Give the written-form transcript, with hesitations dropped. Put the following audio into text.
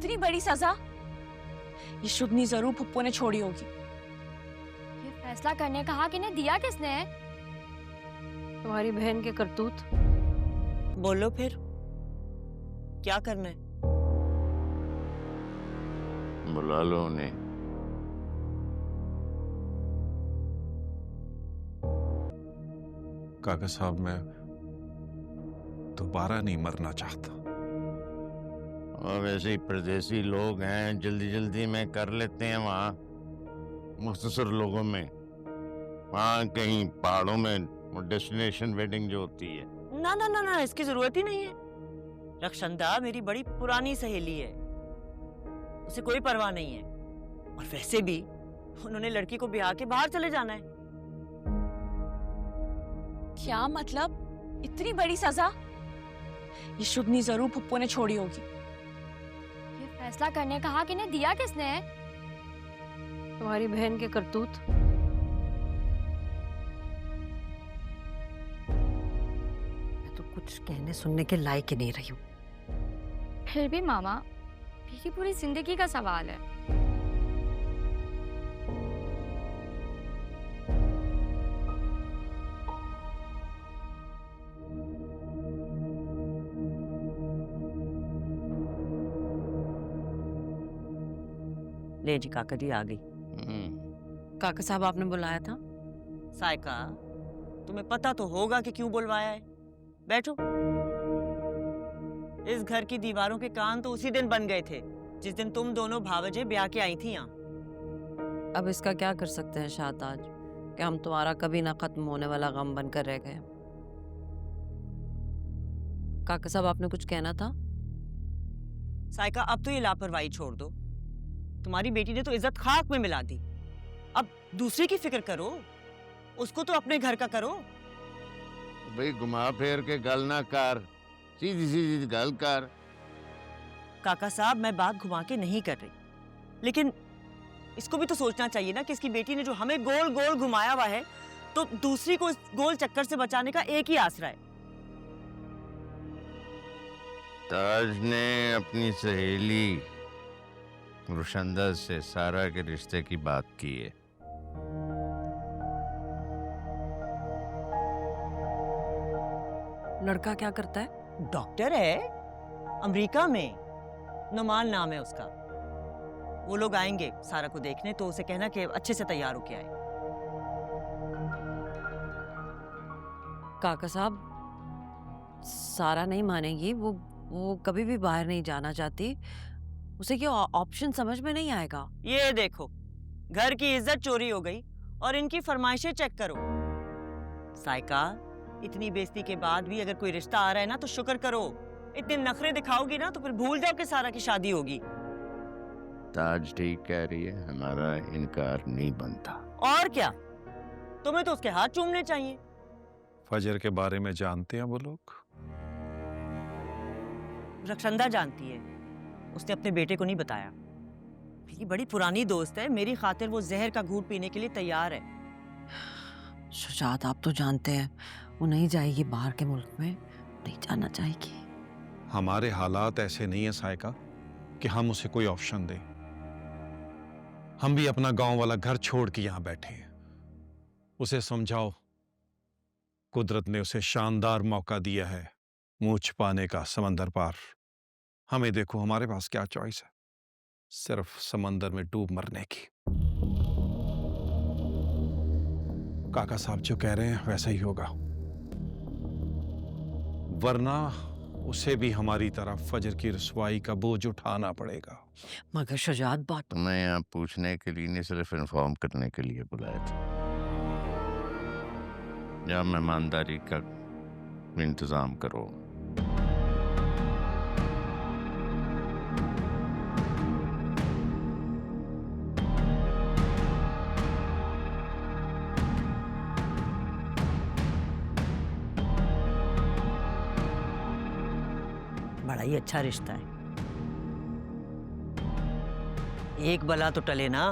इतनी बड़ी सजा ये शुभनी जरूर पुप्पो ने छोड़ी होगी। ये फैसला करने का हक इन्हें दिया किसने है? तुम्हारी बहन के करतूत। बोलो फिर क्या करना है? बुला लो उन्हें। काका साहब, मैं दोबारा नहीं मरना चाहता। और वैसे ही परदेसी लोग हैं, जल्दी जल्दी में कर लेते हैं वहाँ मुख्तसर लोगों में। वहाँ कहीं पहाड़ों में डेस्टिनेशन वेडिंग जो होती है। ना ना ना ना, इसकी जरूरत ही नहीं है। रक्षंदा मेरी बड़ी पुरानी सहेली है, उसे कोई परवाह नहीं है। और वैसे भी उन्होंने लड़की को ब्याह के बाहर चले जाना है। क्या मतलब? इतनी बड़ी सजा ये शुभनी जरूर पुप्पो ने छोड़ी होगी। ये फैसला करने का हक इन्हें दिया किसने है? तुम्हारी बहन के करतूत। मैं तो कुछ कहने सुनने के लायक ही नहीं रही हूँ। फिर भी मामा, मेरी पूरी जिंदगी का सवाल है। ले जी काका जी आ गई। काका साहब आपने बुलाया था? सायका, तुम्हें पता तो होगा कि क्यों बुलवाया है। बैठो। इस घर की दीवारों के कान तो उसी दिन बन गए थे जिस दिन तुम दोनों भावजे ब्याह के आई थी यहाँ। अब इसका क्या कर सकते हैं शाहताज कि हम तुम्हारा कभी ना खत्म होने वाला गम बनकर रह गए। काका साहब आपने कुछ कहना था? सायका, अब तो ये लापरवाही छोड़ दो। तुम्हारी बेटी ने तो इज्जत खाक में मिला दी। अब दूसरे की फिक्र करो, उसको तो अपने घर का करो। भाई घुमा फेर के गल ना कर, सीधी सीधी गल कर। काका साहब, मैं बात घुमा के नहीं कर रही, लेकिन इसको भी तो सोचना चाहिए ना कि इसकी बेटी ने जो हमें गोल गोल घुमाया हुआ है, तो दूसरी को इस गोल चक्कर से बचाने का एक ही आसरा है। ताज ने अपनी सहेली रुशंदा से सारा के रिश्ते की बात की है। लड़का क्या करता है? डॉक्टर है अमेरिका में, नुमान नाम है उसका। वो लोग आएंगे सारा को देखने, तो उसे कहना कि अच्छे से तैयार होके आए। काका साहब, सारा नहीं मानेगी। वो कभी भी बाहर नहीं जाना चाहती। उसे क्या ऑप्शन समझ में नहीं आएगा। ये देखो, घर की इज्जत चोरी हो गई और इनकी फरमाइशें चेक करो। सायका, इतनी बेइज्जती के बाद भी अगर कोई रिश्ता आ रहा है ना तो शुक्र करो। इतने नखरे दिखाओगी ना तो फिर भूल जाओ कि सारा की शादी होगी। ताज ठीक कह रही है, हमारा इनकार नहीं बनता। और क्या, तुम्हें तो उसके हाथ चूमने चाहिए। फजर के बारे में जानते हैं वो लोग? रक्षंदा जानती है, उसने अपने बेटे को नहीं बताया। मेरी बड़ी पुरानी दोस्त है, मेरी खातिर वो जहर का घूंट पीने के लिए तैयार है। शुजात, आप तो जानते हैं वो नहीं जाएगी बाहर के मुल्क में, नहीं जाना चाहेगी। हमारे हालात ऐसे नहीं है सायका कि हम उसे कोई ऑप्शन दें। हम भी अपना गांव वाला घर छोड़ के यहां बैठे हैं। उसे समझाओ, कुदरत ने उसे शानदार मौका दिया है मुंह छुपाने का समंदर पार। हमें देखो, हमारे पास क्या चॉइस है? सिर्फ समंदर में डूब मरने की। काका साहब जो कह रहे हैं वैसा ही होगा, वरना उसे भी हमारी तरह फजर की रसवाई का बोझ उठाना पड़ेगा। मगर शुजात, बात तुम्हें यहाँ पूछने के लिए नहीं, सिर्फ इन्फॉर्म करने के लिए बुलाया था। या मेहमानदारी का इंतजाम करो। बड़ा ही अच्छा रिश्ता है। एक बला तो टले ना।